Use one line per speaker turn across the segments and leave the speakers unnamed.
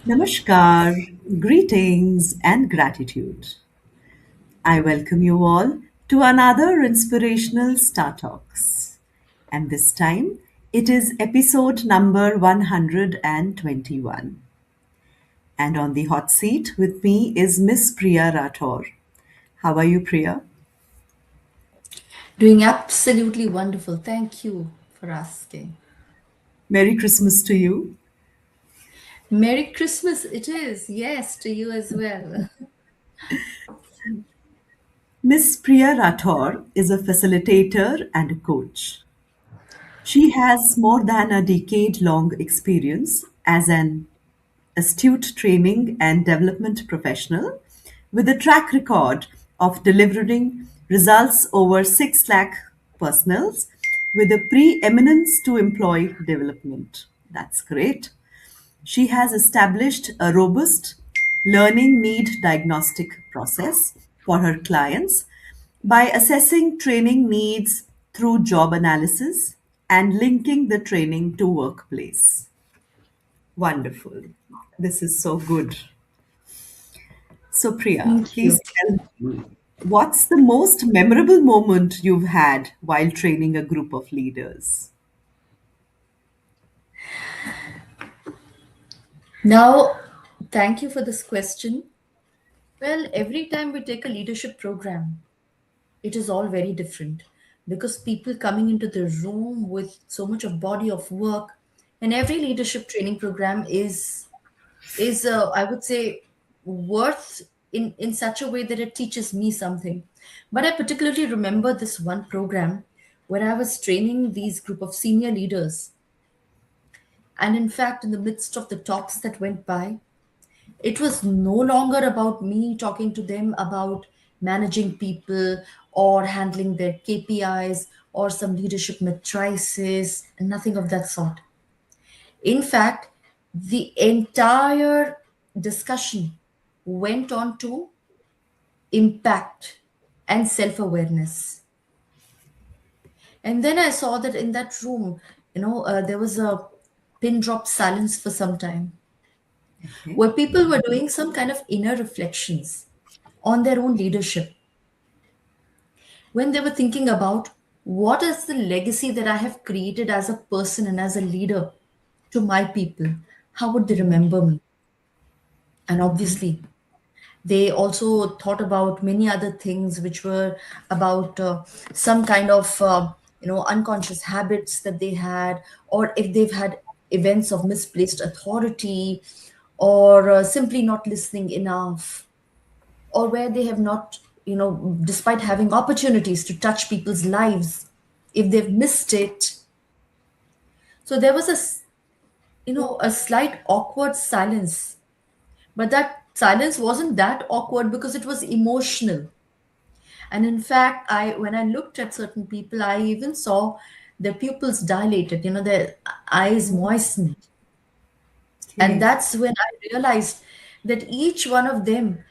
Namaskar, greetings, and gratitude. I welcome you all to another Inspirational Star Talks. And this time, it is episode number 121. And on the hot seat with me is Miss Priya Rathore. How are you, Priya?
Doing absolutely wonderful. Thank you for asking.
Merry Christmas to you.
Merry Christmas, it is. Yes, to you as well.
Miss Priya Rathore is a facilitator and a coach. She has more than a decade long experience as an astute training and development professional with a track record of delivering results over 6 lakh personals with a preeminence to employee development. That's great. She has established a robust learning need diagnostic process for her clients by assessing training needs through job analysis and linking the training to workplace. Wonderful. This is so good. So, Priya,
Thank you.
please tell me what's the most memorable moment you've had while training a group of leaders?
Now, thank you for this question. Well, every time we take a leadership program, it is all very different because people coming into the room with so much of body of work, and every leadership training program is I would say worth in such a way that it teaches me something. But I particularly remember this one program where I was training these group of senior leaders, and in fact in the midst of the talks that went by, it was no longer about me talking to them about managing people or handling their KPIs or some leadership matrices, nothing of that sort. In fact, the entire discussion went on to impact and self awareness. And then I saw that in that room, there was a pin drop silence for some time
Okay.
where people were doing some kind of inner reflections on their own leadership when they were thinking about what is the legacy that I have created as a person and as a leader to my people. How would they remember me? And obviously, they also thought about many other things which were about some kind of unconscious habits that they had, or if they've had events of misplaced authority, or simply not listening enough, or where they have not, despite having opportunities to touch people's lives, if they've missed it. So there was a slight awkward silence, but that silence wasn't that awkward because it was emotional. And in fact, I when I looked at certain people, I even saw their pupils dilated, their eyes moistened. And
Okay.
that's when I realized that each one of them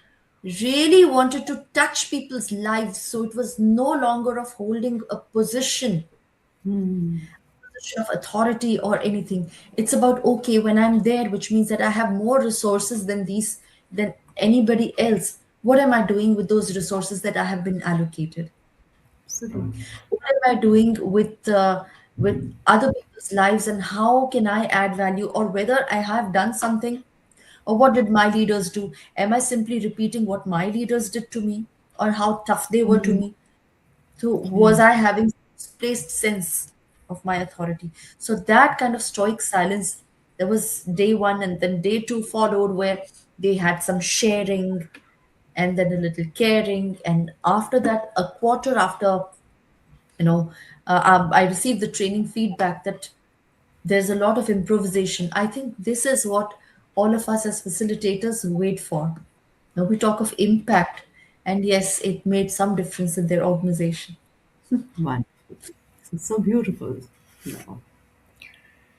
really wanted to touch people's lives. So it was no longer of holding a position of authority or anything. It's about, okay, when I'm there, which means that I have more resources than anybody else. What am I doing with those resources that I have been allocated?
Absolutely.
What am I doing with other people's lives, and how can I add value, or whether I have done something, or what did my leaders do? Am I simply repeating what my leaders did to me, or how tough they were to me? So was I having misplaced sense of my authority? So that kind of stoic silence, there was day one, and then day two followed, where they had some sharing and then a little caring, and after that, a quarter after, you know I received the training feedback that there's a lot of improvisation. I think this is what all of us as facilitators wait for. Now we talk of impact, and yes, it made some difference in their organization.
Wonderful. It's so beautiful. Now,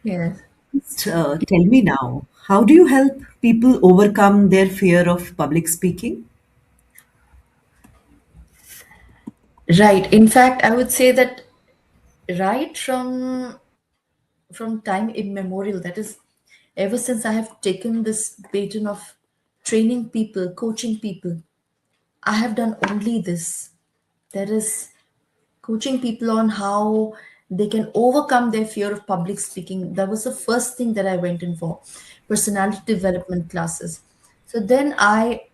Yes.
just, tell me now, how do you help people overcome their fear of public speaking?
Right. In fact, I would say that right from time immemorial, that is, Ever since I have taken this baton of training people, coaching people, I have done only this. That is coaching people on how they can overcome their fear of public speaking. That was the first thing that I went in for, personality development classes. So then I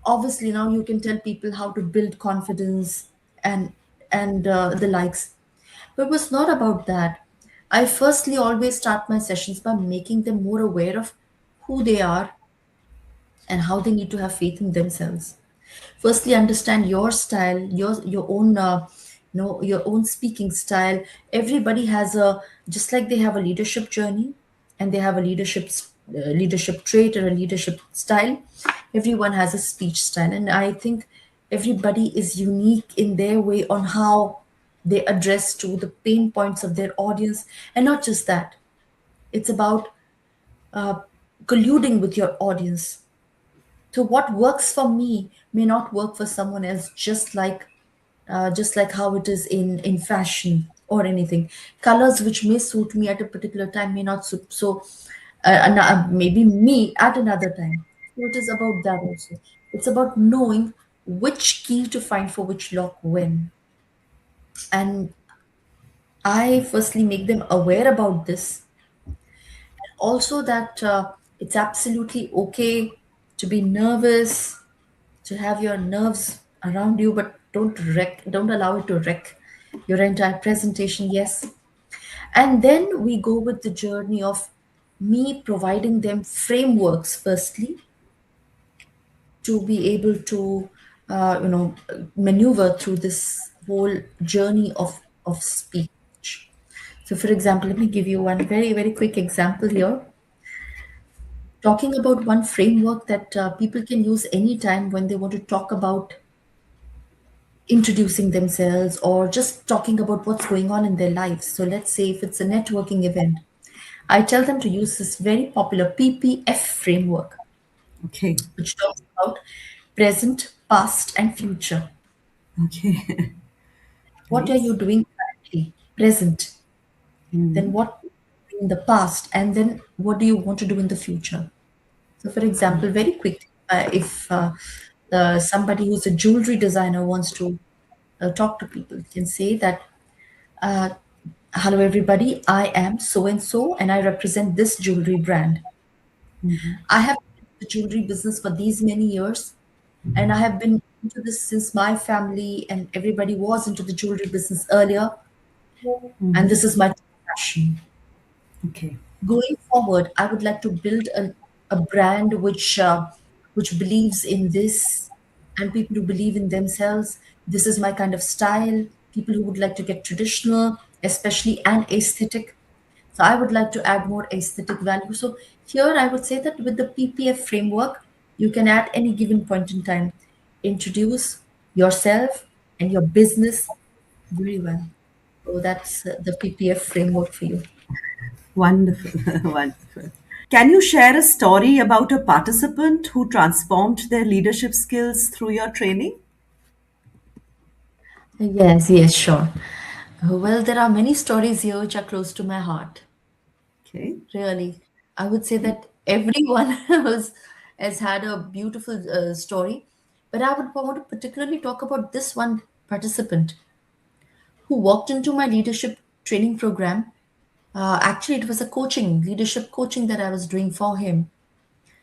obviously now you can tell people how to build confidence and the likes. But it was not about that. I firstly always start my sessions by making them more aware of who they are and how they need to have faith in themselves. Firstly, understand your style, your own your own speaking style. Everybody has a, just like they have a leadership journey and they have a leadership trait or a leadership style. Everyone has a speech style, and I think everybody is unique in their way on how they address to the pain points of their audience. And not just that, it's about uh, colluding with your audience. So what works for me may not work for someone else, just like how it is in fashion or anything. Colors which may suit me at a particular time may not suit maybe me at another time. So it is about that also. It's about knowing which key to find for which lock when. And I firstly make them aware about this. Also that it's absolutely okay to be nervous, to have your nerves around you, but don't allow it to wreck your entire presentation. Yes. And then we go with the journey of me providing them frameworks firstly to be able to maneuver through this whole journey of speech. So for example, let me give you one very very quick example here, talking about one framework that people can use anytime when they want to talk about introducing themselves or just talking about what's going on in their lives. So let's say if it's a networking event, I tell them to use this very popular PPF framework,
Okay.
which talks about present, past, and future.
Okay.
What are
Nice.
you doing currently? Present. Then what in the past, and then what do you want to do in the future? So, for example, very quickly, if somebody who's a jewelry designer wants to talk to people, can say that, uh, hello, everybody, I am so and so, and I represent this jewelry brand. I have been in the jewelry business for these many years, and I have been into this since my family and everybody was into the jewelry business earlier, and this is my passion.
Okay.
Going forward, I would like to build a brand which believes in this, and people who believe in themselves. This is my kind of style. People who would like to get traditional, especially, and aesthetic. So I would like to add more aesthetic value. So here I would say that with the PPF framework, you can at any given point in time introduce yourself and your business very well. So that's the PPF framework for you.
Wonderful. Wonderful. Can you share a story about a participant who transformed their leadership skills through your training?
Yes, yes, sure. Well, there are many stories here which are close to my heart,
Okay.
really. I would say
Okay.
that everyone has had a beautiful story, but I would want to particularly talk about this one participant who walked into my leadership training program. Actually, it was a leadership coaching that I was doing for him.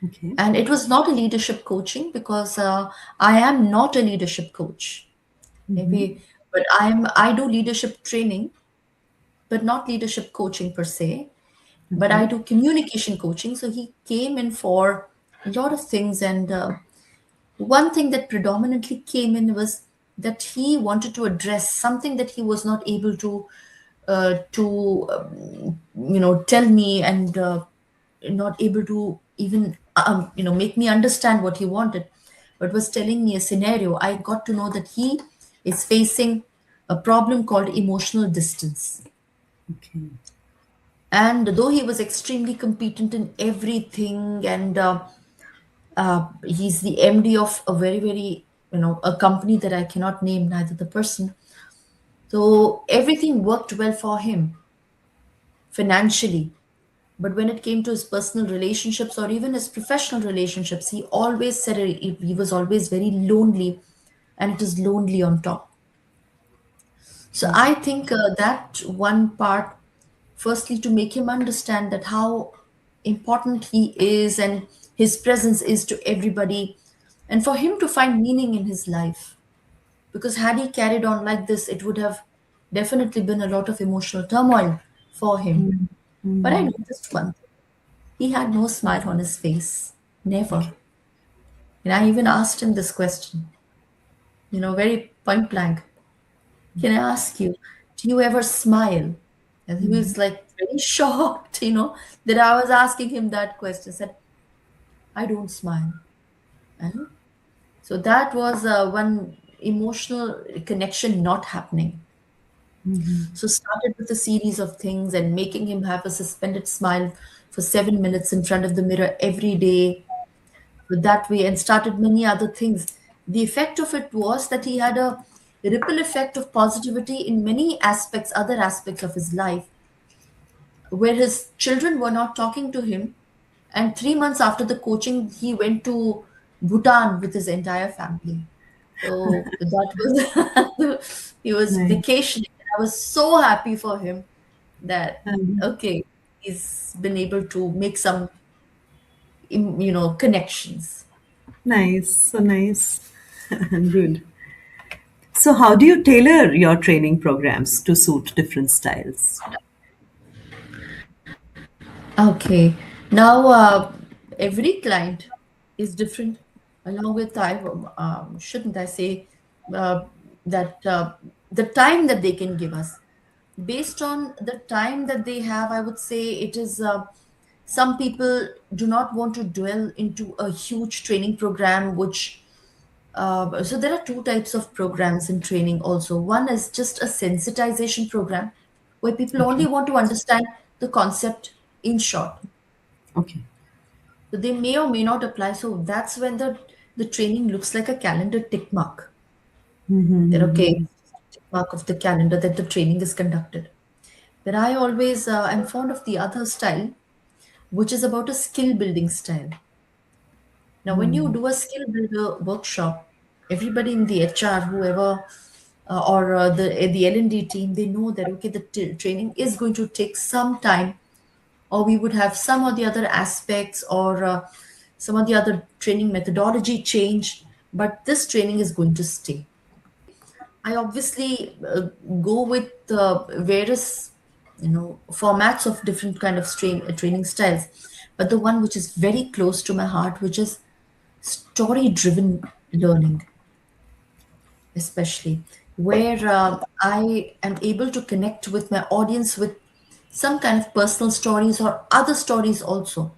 Okay.
And it was not a leadership coaching because I am not a leadership coach. Maybe, but I do leadership training, but not leadership coaching per se. But I
Okay.
do communication coaching. So he came in for a lot of things, and one thing that predominantly came in was that he wanted to address something that he was not able to tell me, and not able to even make me understand what he wanted, but was telling me a scenario. I got to know that he is facing a problem called emotional distance.
Okay.
And though he was extremely competent in everything, and he's the MD of a very, very, a company that I cannot name, neither the person. So everything worked well for him financially. But when it came to his personal relationships or even his professional relationships, he always said he was always very lonely, and it is lonely on top. So
Okay.
I think that one part, firstly, to make him understand that how important he is and his presence is to everybody, and for him to find meaning in his life. Because had he carried on like this, it would have definitely been a lot of emotional turmoil for him. But I noticed one thing. He had no smile on his face. Never.
Okay.
And I even asked him this question, very point blank. Can I ask you, do you ever smile? And he was like very shocked, that I was asking him that question. Said, I don't smile. And so that was one emotional connection not happening. So started with a series of things and making him have a suspended smile for 7 minutes in front of the mirror every day that way, and started many other things. The effect of it was that he had a ripple effect of positivity in many aspects, other aspects of his life, where his children were not talking to him. And 3 months after the coaching, he went to Bhutan with his entire family. So that was he was
Nice.
vacationing. I was so happy for him that
Um,
okay, he's been able to make some connections.
nice. So nice. Good. So, how do you tailor your training programs to suit different styles?
Okay. Now, every client is different. Along with time, shouldn't I say uh, that the time that they can give us, based on the time that they have, I would say it is. Some people do not want to dwell into a huge training program, which so there are two types of programs in training also. One is just a sensitization program where people only
Okay.
want to understand the concept in short.
Okay.
So they may or may not apply. So that's when the training looks like a calendar tick mark. That okay, it's just a tick mark of the calendar that the training is conducted. But I always am fond of the other style, which is about a skill building style. Now, when you do a skill builder workshop, everybody in the HR, whoever, or the L&D team, they know that okay, the training is going to take some time, or we would have some of the other aspects, or some of the other training methodology change, but this training is going to stay. I obviously go with various, formats of different kind of training styles, but the one which is very close to my heart, which is story driven learning, especially where I am able to connect with my audience with some kind of personal stories or other stories also,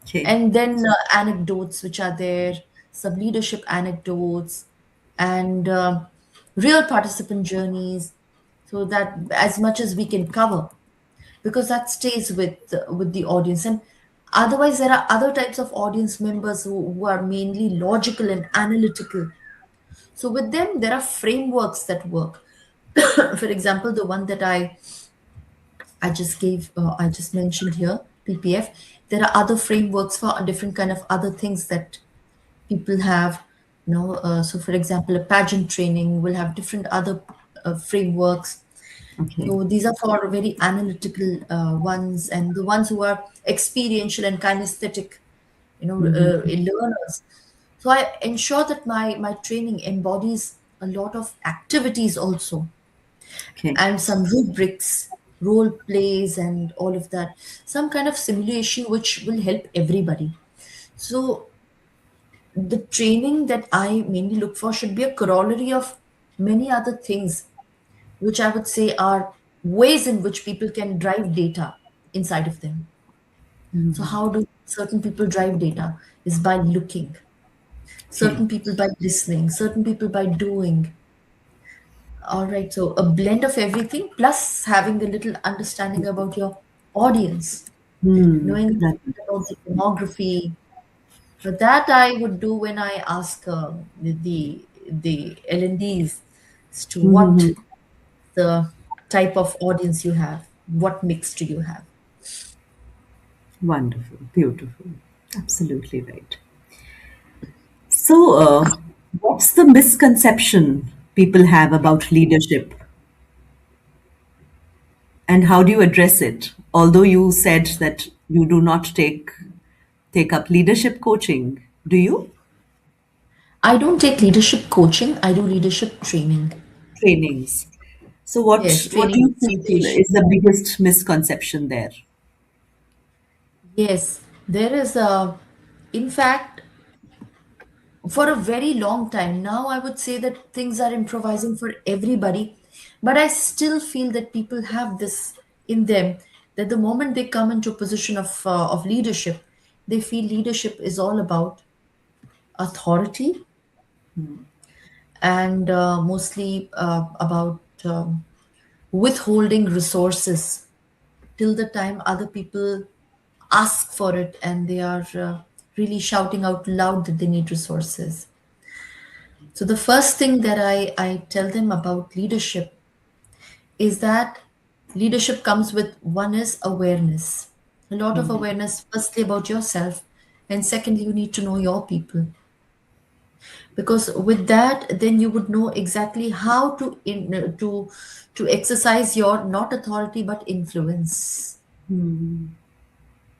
Okay.
and then anecdotes which are there, some leadership anecdotes, and real participant journeys, so that as much as we can cover, because that stays with the audience. And otherwise there are other types of audience members who are mainly logical and analytical. So with them there are frameworks that work. For example, the one that I just mentioned here, PPF. There are other frameworks for different kind of other things that people have. So for example, a pageant training will have different other frameworks.
Okay.
So these are for very analytical ones, and the ones who are experiential and kinesthetic, learners. So I ensure that my training embodies a lot of activities also,
Okay.
and some rubrics, role plays, and all of that. Some kind of simulation which will help everybody. So the training that I mainly look for should be a corollary of many other things, which I would say are ways in which people can drive data inside of them. So, how do certain people drive data? Is by looking,
Okay.
certain people by listening, certain people by doing. All right, so a blend of everything plus having a little understanding about your audience, knowing a
That.
little about the demography. But that I would do when I ask the L&Ds as to what the type of audience you have, what mix do you have.
Wonderful, beautiful. Absolutely right. So, what's the misconception people have about leadership, and how do you address it? Although you said that you do not take up leadership coaching, do you?
I don't take leadership coaching, I do leadership training.
Trainings. So, what do
Training
you feel
facilitation.
is the biggest misconception there?
Yes, there is a, in fact, for a very long time now, I would say that things are improvising for everybody, but I still feel that people have this in them that the moment they come into a position of leadership, they feel leadership is all about authority and mostly about withholding resources till the time other people ask for it and they are really shouting out loud that they need resources. So, the first thing that I tell them about leadership is that leadership comes with one is awareness. A lot of awareness, firstly, about yourself, and secondly, you need to know your people. Because with that, then you would know exactly how to exercise your not authority but influence.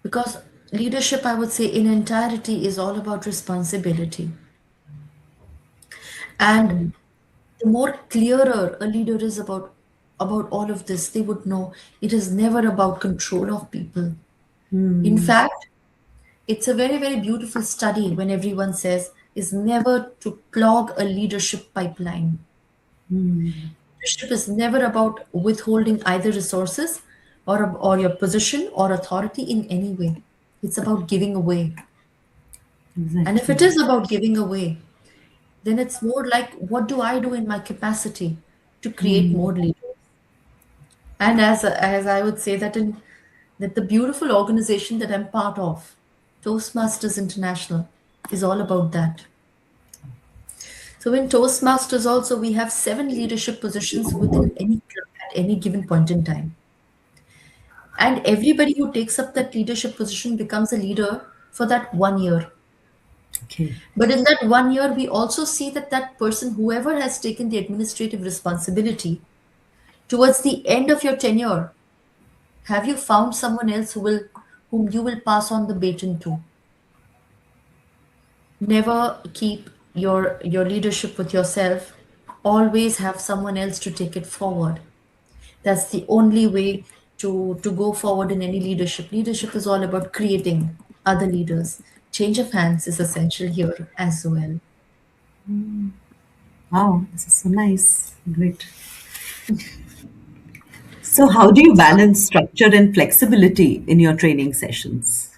Because leadership, I would say, in entirety is all about responsibility. And the more clearer a leader is about all of this, they would know it is never about control of people. In fact, it's a very, very beautiful study when everyone says is never to clog a leadership pipeline. Leadership is never about withholding either resources or your position or authority in any way. It's about giving away. And if
Exactly.
it is about giving away, then it's more like what do I do in my capacity to create more leaders? And as I would say that in that the beautiful organization that I'm part of, Toastmasters International, is all about that. So in Toastmasters also we have 7 leadership positions within any club at any given point in time. And everybody who takes up that leadership position becomes a leader for that 1 year.
Okay.
But in that 1 year, we also see that that person, whoever has taken the administrative responsibility, towards the end of your tenure, have you found someone else whom you will pass on the baton to? Never keep your leadership with yourself. Always have someone else to take it forward. That's the only way to go forward in any leadership. Leadership is all about creating other leaders. Change of hands is essential here as well.
Wow, this is so nice. Great. So, how do you
So,
balance structure and flexibility in your training sessions?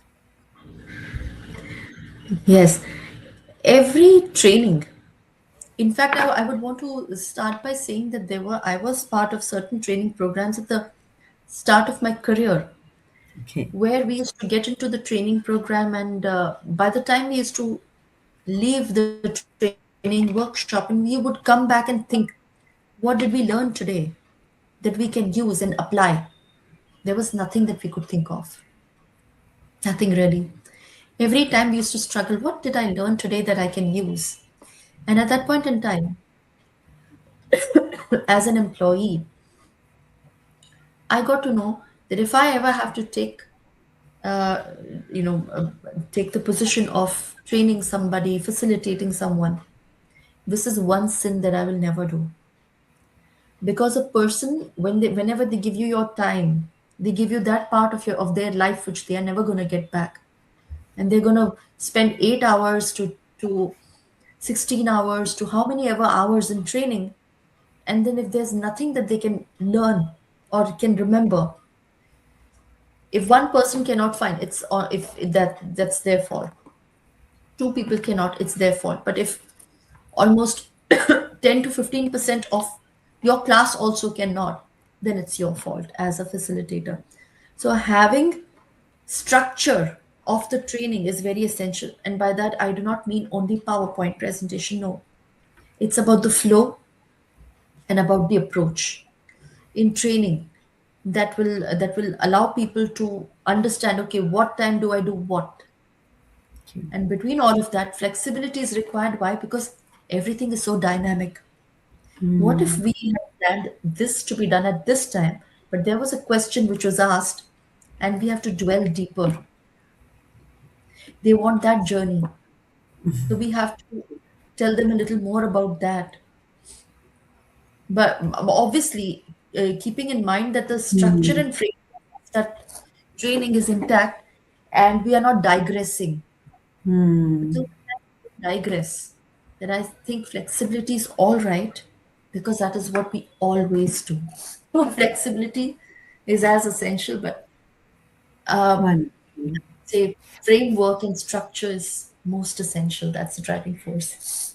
yes, every training. In fact, I would want to start by saying that I was part of certain training programs at the start of my career
Okay.
where we used to get into the training program and by the time we used to leave the training workshop and we would come back and think, what did we learn today that we can use and apply? There was nothing that we could think of. Nothing really. Every time we used to struggle, what did I learn today that I can use? And at that point in time, as an employee, I got to know that if I ever have to uh, take the position of training somebody, facilitating someone, this is one sin that I will never do. Because a person, whenever they give you your time, they give you that part of their life which they are never going to get back, and they're going to spend 8 hours to 16 hours to how many ever hours in training, and then if there's nothing that they can learn or can remember, if one person cannot find, it's or if that's their fault. Two people cannot, it's their fault. But if almost 10 to 15% of your class also cannot, then it's your fault as a facilitator. So having structure of the training is very essential, and by that I do not mean only PowerPoint presentation. No, it's about the flow and about the approach in training. that will allow people to understand, okay, what time do I do what?
Okay.
And between all of that, flexibility is required. Why? Because everything is so dynamic. What if we had planned this to be done at this time, but there was a question which was asked, and we have to dwell deeper? They want that journey. So we have to tell them a little more about that. But obviously, keeping in mind that the structure
Hmm.
and framework of that training is intact, and we are not digressing.
Hmm.
Because when I digress, then I think flexibility is all right because that is what we always do. So flexibility is as essential, but
Wonderful.
say framework and structure is most essential. That's the driving force.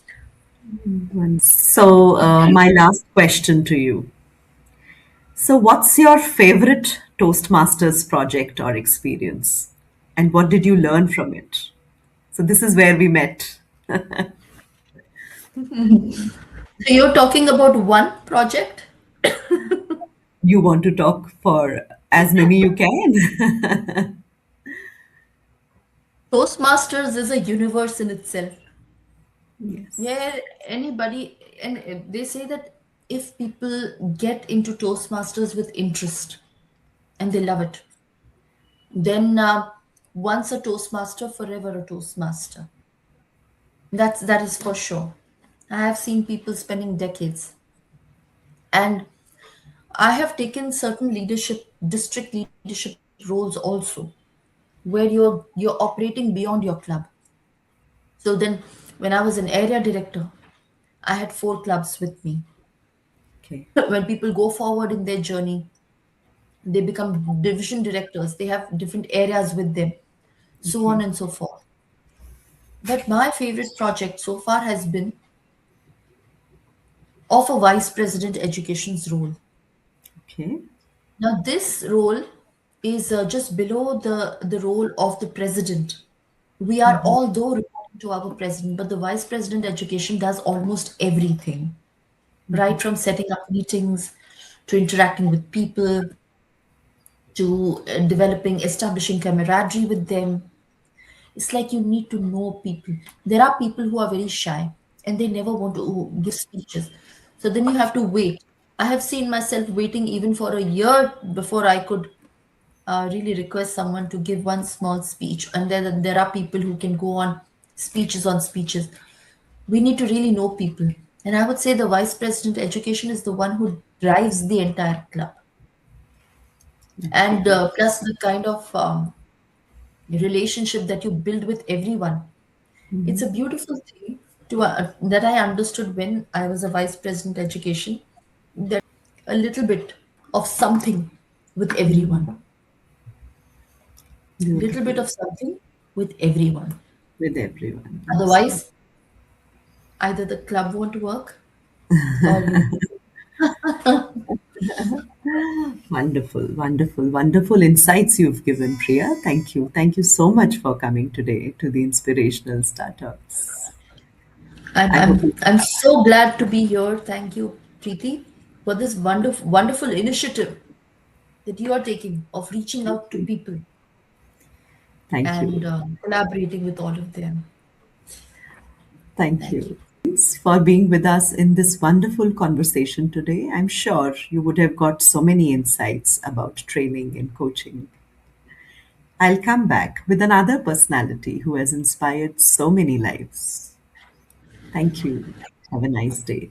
So, my last question to you. So, what's your favorite Toastmasters project or experience? And what did you learn from it? So, this is where we met.
So you're talking about one project?
You want to talk for as many you can?
Toastmasters is a universe in itself
Yes.
where anybody, and they say that if people get into Toastmasters with interest and they love it, then once a Toastmaster, forever a Toastmaster. That is for sure. I have seen people spending decades, and I have taken certain leadership, district leadership roles also, where you're operating beyond your club. So then, when I was an area director, I had 4 clubs with me.
Okay.
When people go forward in their journey, they become division directors, they have different areas with them, so
Okay.
on and so forth. But my favorite project so far has been of a vice president education's role.
Okay.
Now, this role is just below the role of the president. We are all, though, reporting to our president, but the vice president education does almost everything, right from setting up meetings to interacting with people to developing, establishing camaraderie with them. It's like you need to know people. There are people who are very shy and they never want to give speeches. So then you have to wait. I have seen myself waiting even for a year before I could really request someone to give one small speech. And then there are people who can go on speeches on speeches. We need to really know people. And I would say the vice president education is the one who drives the entire club. And
Okay.
plus the kind of relationship that you build with everyone. It's a beautiful thing that I understood when I was a vice president education, that a little bit of something with everyone. Little bit
Beautiful.
of something with everyone.
With everyone. Absolutely.
Otherwise, either the club won't work or you.
Wonderful, wonderful, wonderful insights you've given, Priya. Thank you. Thank you so much for coming today to the Inspirational Star Talks.
I'm
I hope
I'm
you.
I'm so glad to be here. Thank you, Preeti, for this wonderful initiative that you are taking of reaching out to people
Thank
and
you.
collaborating with all of them.
Thank
Thank you.
you. Thanks for being with us in this wonderful conversation today. I'm sure you would have got so many insights about training and coaching. I'll come back with another personality who has inspired so many lives. Thank you. Have a nice day.